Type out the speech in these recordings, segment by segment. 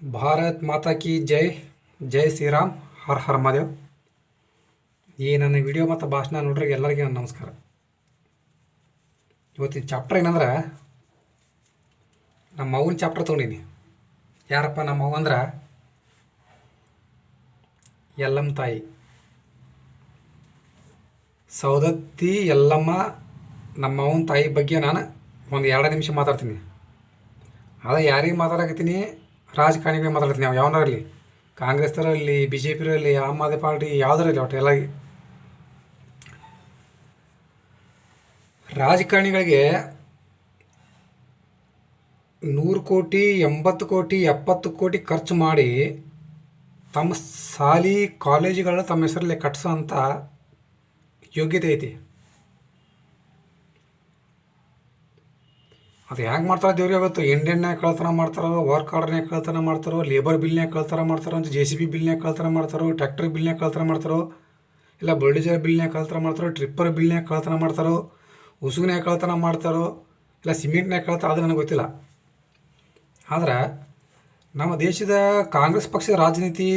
ಭಾರತ್ ಮಾತಾ ಕಿ ಜೈ. ಜೈ ಶ್ರೀರಾಮ್. ಹರ್ ಹರ್ ಮಹಾದೇವ್. ಈ ನನ್ನ ವಿಡಿಯೋ ಮತ್ತು ಭಾಷಣ ನೋಡ್ರಿ ಎಲ್ಲರಿಗೂ ನನ್ನ ನಮಸ್ಕಾರ. ಇವತ್ತಿನ ಚಾಪ್ಟರ್ ಏನಂದ್ರೆ ನಮ್ಮ ಅವ್ವನ ಚಾಪ್ಟರ್ ತೊಗೊಂಡೀನಿ. ಯಾರಪ್ಪ ನಮ್ಮ ಅವ್ವ ಅಂದ್ರೆ ಯಲ್ಲಮ್ಮ ತಾಯಿ, ಸೌದತ್ತಿ ಯಲ್ಲಮ್ಮ. ನಮ್ಮ ಅವ್ವನ ತಾಯಿ ಬಗ್ಗೆ ನಾನು ಒಂದು 2 ನಿಮಿಷ ಮಾತಾಡ್ತೀನಿ. ಅದೇ ಯಾರಿಗೆ ಮಾತಾಡಕತ್ತೀನಿ? ರಾಜಕಾರಣಿಗಳಿಗೆ ಮಾತಾಡ್ತೀನಿ. ನಾವು ಯಾವನಾರಲ್ಲಿ, ಕಾಂಗ್ರೆಸ್ದರಲ್ಲಿ, ಬಿ ಜೆ ಪಿರಲ್ಲಿ, ಆಮ್ ಆದ್ಮಿ ಪಾರ್ಟಿ, ಯಾವುದರಲ್ಲಿ ಒಟ್ಟು ಎಲ್ಲ ರಾಜಕಾರಣಿಗಳಿಗೆ 100 ಕೋಟಿ, 80 ಕೋಟಿ, 70 ಕೋಟಿ ಖರ್ಚು ಮಾಡಿ ತಮ್ಮ ಶಾಲಿ ಕಾಲೇಜುಗಳನ್ನ ತಮ್ಮ ಹೆಸರಲ್ಲಿ ಕಟ್ಸೋಂಥ ಯೋಗ್ಯತೆ ಐತಿ. ಅದು ಹೆಂಗೆ ಮಾಡ್ತಾರೋ ದೇವ್ರಿಗೆ ಗೊತ್ತು. ಇಂಡಿಯನ್ನೇ ಕಳ್ತನ ಮಾಡ್ತಾರೋ, ವರ್ಕ್ ಆರ್ಡರ್ನೇ ಕಳ್ತನ ಮಾಡ್ತಾರೋ, ಲೇಬರ್ ಬಿಲ್ನೇ ಕಳ್ತನ ಮಾಡ್ತಾರೋ, ಅಂತ JCB ಬಿಲ್ನೇ ಕಳ್ತನ ಮಾಡ್ತಾರೋ, ಟ್ರ್ಯಾಕ್ಟರ್ ಬಿಲ್ನೇ ಕಳ್ತನ ಮಾಡ್ತಾರೋ, ಇಲ್ಲ ಬುಲ್ಡೋಜರ್ ಬಿಲ್ನೇ ಕಳ್ತನ ಮಾಡ್ತಾರೋ, ಟ್ರಿಪ್ಪರ್ ಬಿಲ್ನೇ ಕಳ್ತನ ಮಾಡ್ತಾರೋ, ಉಸುಗನೇ ಕಳ್ತನ ಮಾಡ್ತಾರೋ, ಇಲ್ಲ ಸಿಮೆಂಟ್ನೇ ಕಳ್ತನ, ಅದು ನನಗೆ ಗೊತ್ತಿಲ್ಲ. ಆದ್ರೆ ನಮ್ಮ ದೇಶದ ಕಾಂಗ್ರೆಸ್ ಪಕ್ಷದ ರಾಜನೀತಿ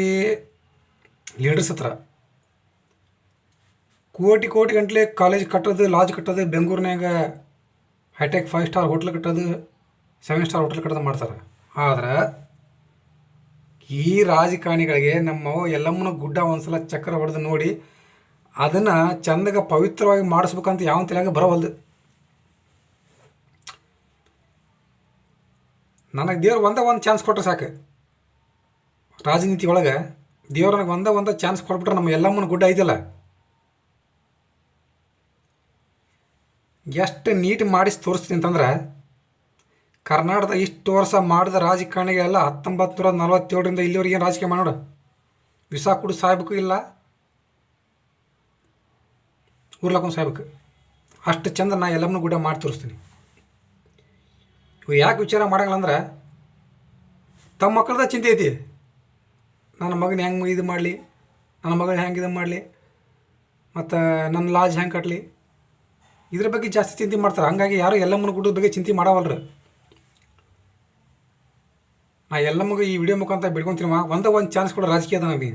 ಲೀಡರ್ಸ್ ಹತ್ರ ಕೋಟಿ ಕೋಟಿ ಗಂಟಲೆ ಕಾಲೇಜ್ ಕಟ್ಟೋದು, ಲಾಡ್ಜ್ ಕಟ್ಟೋದು, ಬೆಂಗಳೂರಿನಾಗ ಹೈಟೆಕ್ 5 ಸ್ಟಾರ್ ಹೋಟ್ಲ್ ಕಟ್ಟೋದು, 7 ಸ್ಟಾರ್ ಹೋಟ್ಲ್ ಕಟ್ಟೋದು ಮಾಡ್ತಾರೆ. ಆದ್ರೆ ಈ ರಾಜಕಾರಣಿಗಳಿಗೆ ನಮ್ಮ ಎಲ್ಲಮ್ಮನ ಗುಡ್ಡ ಒಂದ್ಸಲ ಚಕ್ರ ಹೊಡೆದು ನೋಡಿ ಅದನ್ನು ಚಂದಗ ಪವಿತ್ರವಾಗಿ ಮಾಡಿಸ್ಬೇಕಂತ ಯಾವ ತಲೆಯಾಗ ಬರೋವಲ್ದು. ನನಗೆ ದೇವ್ರು ಒಂದು ಚಾನ್ಸ್ ಕೊಟ್ಟರೆ ಸಾಕು. ರಾಜನೀತಿ ಒಳಗೆ ದೇವ್ರು ನನಗೆ ಒಂದು ಚಾನ್ಸ್ ಕೊಟ್ಬಿಟ್ರೆ ನಮ್ಮ ಎಲ್ಲಮ್ಮನ ಗುಡ್ಡ ಐತಲ್ಲ, ಎಷ್ಟು ನೀಟ್ ಮಾಡಿಸಿ ತೋರಿಸ್ತೀನಿ ಅಂತಂದ್ರೆ, ಕರ್ನಾಟಕದ ಇಷ್ಟು ವರ್ಷ ಮಾಡಿದ ರಾಜಕಾರಣಿಗಳೆಲ್ಲ 1947ರಿಂದ ಇಲ್ಲಿವರೆಗೆ ಏನು ರಾಜಕೀಯ ಮಾಡೋಣ, ವಿಸಾ ಕೊಡು ಸಾಯ್ಬೇಕು, ಇಲ್ಲ ಊರ್ಲಾಕೊಂಡು ಸಾಯ್ಬೇಕು. ಅಷ್ಟು ಚಂದ ನಾ ಎಲ್ಲಮ್ಮನ ಗುಡ್ಡ ಮಾಡಿ ತೋರಿಸ್ತೀನಿ. ಇವು ಯಾಕೆ ವಿಚಾರ ಮಾಡಂಗಿಲ್ಲ ಅಂದ್ರೆ, ತಮ್ಮ ಮಕ್ಕಳದ ಚಿಂತೆ ಐತಿ. ನನ್ನ ಮಗನ ಹೆಂಗೆ ಇದು ಮಾಡಲಿ, ನನ್ನ ಮಗಳನ್ನ ಹೆಂಗೆ ಇದು ಮಾಡಲಿ, ಮತ್ತು ನನ್ನ ಲಾಡ್ಜ್ ಹೆಂಗೆ ಕಟ್ಟಲಿ, ಇದ್ರ ಬಗ್ಗೆ ಜಾಸ್ತಿ ಚಿಂತೆ ಮಾಡ್ತಾರೆ. ಹಂಗಾಗಿ ಯಾರು ಎಲ್ಲಮ್ಮನ ಗುಡ್ಡದ ಬಗ್ಗೆ ಚಿಂತೆ ಮಾಡವಲ್ರು. ನಾ ಎಲ್ಲಮ್ಮಗೆ ಈ ವಿಡಿಯೋ ಮುಖಾಂತರ ಬಿಡ್ಕೊತೀನವ, ಒಂದು ಚಾನ್ಸ್ ಕೊಡೋ ರಾಜಕೀಯದ ನನಗೆ.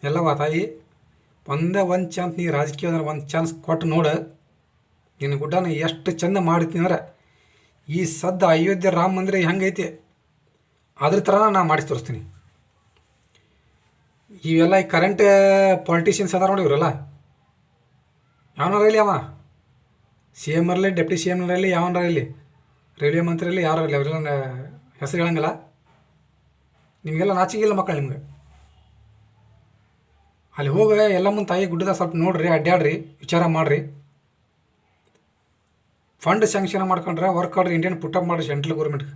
ಎಲ್ಲವ ತಾಯಿ, ಒಂದು ಚಾನ್ಸ್ ನೀ ರಾಜಕೀಯದ ಒಂದು ಚಾನ್ಸ್ ಕೊಟ್ಟು ನೋಡು, ನಿನ್ನ ಗುಡ್ಡನ ಎಷ್ಟು ಚಂದ ಮಾಡಿರ್ತೀನಿ ಅಂದ್ರೆ, ಈ ಸದ್ದ ಅಯೋಧ್ಯೆ ರಾಮ ಮಂದಿರ ಹೆಂಗೈತಿ ಅದ್ರ ಥರ ನಾನು ಮಾಡಿಸಿ ತೋರಿಸ್ತೀನಿ. ಇವೆಲ್ಲ ಈ ಕರೆಂಟ್ ಪೊಲಿಟಿಷಿಯನ್ಸ್ ಅದಾರ ನೋಡಿ, ಇವರೆಲ್ಲ ಯಾವನಾರ ಇಲ್ಲಿ, ಅವ CM ಇರಲಿ, ಡೆಪ್ಟಿ CM ಇರಲಿ, ಯಾವನಾರ ಇಲ್ಲಿ ರೈಲ್ವೆ ಮಂತ್ರಿ ಇರಲಿ, ಯಾರು ಇರಲಿ, ಅವರೆಲ್ಲ ಹೆಸರು ಹೇಳಂಗಿಲ್ಲ. ನಿಮಗೆಲ್ಲ ನಾಚಿಗಿಲ್ಲ ಮಕ್ಕಳು. ನಿಮ್ಗೆ ಅಲ್ಲಿ ಹೋಗಿ ಎಲ್ಲಮ್ಮನ ತಾಯಿ ಗುಡ್ಡದ ಸ್ವಲ್ಪ ನೋಡ್ರಿ, ಅಡ್ಡಾಡ್ರಿ, ವಿಚಾರ ಮಾಡಿರಿ. ಫಂಡ್ ಸ್ಯಾಂಕ್ಷನ್ ಮಾಡ್ಕೊಂಡ್ರೆ ವರ್ಕ್ ಆರ್ಡ್ರಿ ಇಂಡಿಯನ್ ಪುಟ್ಟಪ್ ಮಾಡಿರಿ. ಸೆಂಟ್ರಲ್ ಗೌರ್ಮೆಂಟ್ಗೆ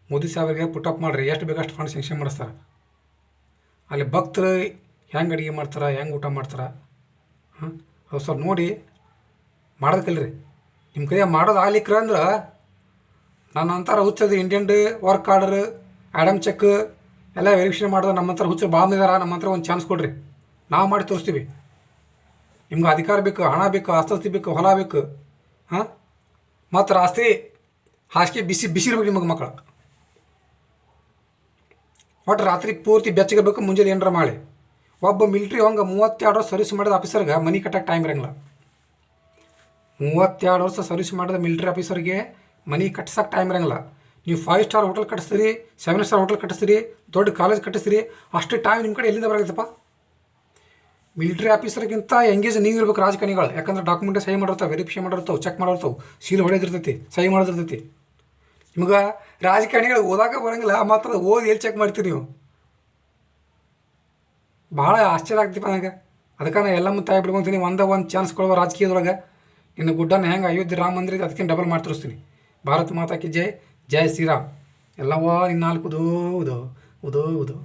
ಮೋದಿ ಸಾಹೇಬ್ರಿಗೆ ಪುಟ್ಟಪ್ ಮಾಡಿರಿ. ಎಷ್ಟು ಬೇಕಷ್ಟು ಫಂಡ್ ಸ್ಯಾಂಕ್ಷನ್ ಮಾಡಿಸ್ತಾರೆ. ಅಲ್ಲಿ ಭಕ್ತರು ಹೆಂಗೆ ಅಡುಗೆ ಮಾಡ್ತಾರೆ, ಹೆಂಗೆ ಊಟ ಮಾಡ್ತಾರೆ, ಅವು ಸ್ವಲ್ಪ ನೋಡಿ ಮಾಡೋದು ಕಲ್ರಿ. ನಿಮ್ಮ ಕೈಯ ಮಾಡೋದು ಆಗ್ಲಿಕ್ರ ಅಂದ್ರೆ ನನ್ನ ಅಂತರ ಹುಚ್ಚದು ಇಂಡಿಯನ್ ವರ್ಕ್ ಆರ್ಡರ್, ಆ್ಯಡಮ್ ಚೆಕ್ ಎಲ್ಲ ವೆರಿಫಿಕೇಷನ್ ಮಾಡೋದು ನಮ್ಮ ಹತ್ರ ಹುಚ್ಚರು ಭಾಳ ಇದಾರ. ನಮ್ಮ ಹತ್ರ ಒಂದು ಚಾನ್ಸ್ ಕೊಡ್ರಿ, ನಾವು ಮಾಡಿ ತೋರಿಸ್ತೀವಿ. ನಿಮ್ಗೆ ಅಧಿಕಾರ ಬೇಕು, ಹಣ ಬೇಕು, ಆಸ್ತಿ ಬೇಕು, ಹೊಲ ಬೇಕು, ಮತ್ತು ಆಸ್ತಿ ಹಾಸಿಗೆ ಬಿಸಿ ಇರ್ಬೇಕು ನಿಮಗೆ ಮಕ್ಕಳು. ಒಟ್ಟು ರಾತ್ರಿ ಪೂರ್ತಿ ಬೆಚ್ಚಗಿರ್ಬೇಕು, ಮುಂಜಾನೆ ಏನಾರ ಮಾಡಿ. ಒಬ್ಬ ಮಿಲ್ಟ್ರಿ ಹಂಗೆ 32 ವರ್ಷ ಸರ್ವಿಸ್ ಮಾಡಿದ ಆಫೀಸರ್ಗೆ ಮನಿ ಕಟ್ಟಕ್ಕೆ ಟೈಮ್ ಇರೋಂಗಿಲ್ಲ. 32 ವರ್ಷ ಸರ್ವಿಸ್ ಮಾಡಿದ ಮಿಲ್ಟ್ರಿ ಆಫೀಸರ್ಗೆ ಮನಿ ಕಟ್ಸೋಕ್ಕೆ ಟೈಮ್ ಇರೋಂಗಿಲ್ಲ. ನೀವು 5 ಸ್ಟಾರ್ ಹೋಟೆಲ್ ಕಟ್ಟಿಸ್ತೀರಿ, 7 ಸ್ಟಾರ್ ಹೋಟೆಲ್ ಕಟ್ಟಿಸ್ತೀರಿ, ದೊಡ್ಡ ಕಾಲೇಜ್ ಕಟ್ಟಿಸ್ತೀರಿ, ಅಷ್ಟು ಟೈಮ್ ನಿಮ್ಮ ಕಡೆ ಎಲ್ಲಿಂದ ಬರಾಗತ್ತಪ್ಪ? ಮಿಲಿಟ್ರಿ ಆಫೀಸರ್ಗಿಂತ ಎಂಗೇಜ್ ನೀವು ಇರ್ಬೇಕು ರಾಜಕಾರಣಿಗಳು. ಯಾಕಂದ್ರೆ ಡಾಕ್ಯುಮೆಂಟ್ ಸಹಿ ಮಾಡಿರ್ತಾವೆ, ವೆರಿಫಿಕೇಷನ್ ಮಾಡಿರ್ತಾವೆ, ಚೆಕ್ ಮಾಡಿರ್ತಾವೆ, ಸೀಲ್ ಹೊಡೆದಿರ್ತೈತಿ, ಸಹಿ ಮಾಡೋದಿರ್ತೈತಿ. ನಿಮ್ಗೆ ರಾಜಕಾರಣಿಗಳು ಓದಾಕ ಬರೋಂಗಿಲ್ಲ, ಮಾತ್ರ ಓದಿ ಎಲ್ಲಿ ಚೆಕ್ ಮಾಡ್ತೀರಿ ನೀವು? ಭಾಳ ಆಶ್ಚರ್ಯ ಆಗ್ತಿಪ್ಪ ನನಗೆ. ಅದಕ್ಕೆ ನಾನು ಎಲ್ಲಮ್ಮ ತಾಯಿ ಬಿಡ್ಕೊತೀನಿ, ಒಂದು ಚಾನ್ಸ್ ಕೊಡುವ ರಾಜಕೀಯದೊಳಗೆ. ಇನ್ನು ಗುಡ್ಡನ ಹೆಂಗೆ ಅಯೋಧ್ಯೆ ರಾಮ ಮಂದಿರ ಅದಕ್ಕೆ ಡಬಲ್ ಮಾಡಿ ತೋರಿಸ್ತೀನಿ. ಭಾರತ್ ಮಾತಾ ಕಿ ಜೈ. ಜೈ ಶ್ರೀರಾಮ್. ಎಲ್ಲವೋ ನಿನ್ನ 4 ಉದೋ ಉದೋ ಉದೋ ಉದೋ.